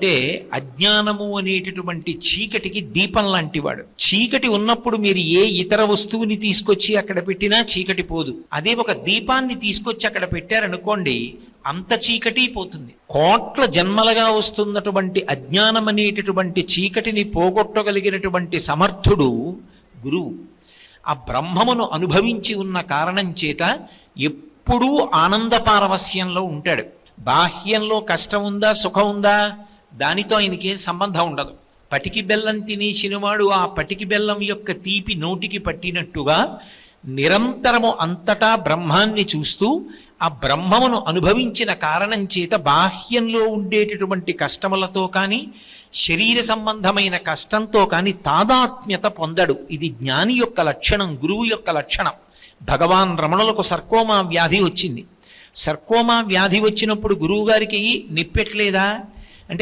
అంటే అజ్ఞానము అనేటటువంటి చీకటికి దీపం లాంటివాడు. చీకటి ఉన్నప్పుడు మీరు ఏ ఇతర వస్తువుని తీసుకొచ్చి అక్కడ పెట్టినా చీకటి పోదు. అదే ఒక దీపాన్ని తీసుకొచ్చి అక్కడ పెట్టారనుకోండి, అంత చీకటి పోతుంది. కోట్ల జన్మలుగా వస్తున్నటువంటి అజ్ఞానం అనేటటువంటి చీకటిని పోగొట్టగలిగినటువంటి సమర్థుడు గురువు. ఆ బ్రహ్మమును అనుభవించి ఉన్న కారణం చేత ఎప్పుడూ ఆనంద పారవస్యంలో ఉంటాడు. బాహ్యంలో కష్టం ఉందా, సుఖం ఉందా, దానితో ఆయనకి సంబంధం ఉండదు. పటికి బెల్లం తినేసినవాడు ఆ పటికి బెల్లం యొక్క తీపి నోటికి పట్టినట్టుగా నిరంతరము అంతటా బ్రహ్మాన్ని చూస్తూ ఆ బ్రహ్మమును అనుభవించిన కారణం చేత బాహ్యంలో ఉండేటటువంటి కష్టములతో కానీ శరీర సంబంధమైన కష్టంతో కానీ తాదాత్మ్యత పొందడు. ఇది జ్ఞాని యొక్క లక్షణం, గురువు యొక్క లక్షణం. భగవాన్ రమణులకు సర్కోమా వ్యాధి వచ్చింది. సర్కోమా వ్యాధి వచ్చినప్పుడు గురువు గారికి నిప్పెట్లేదా?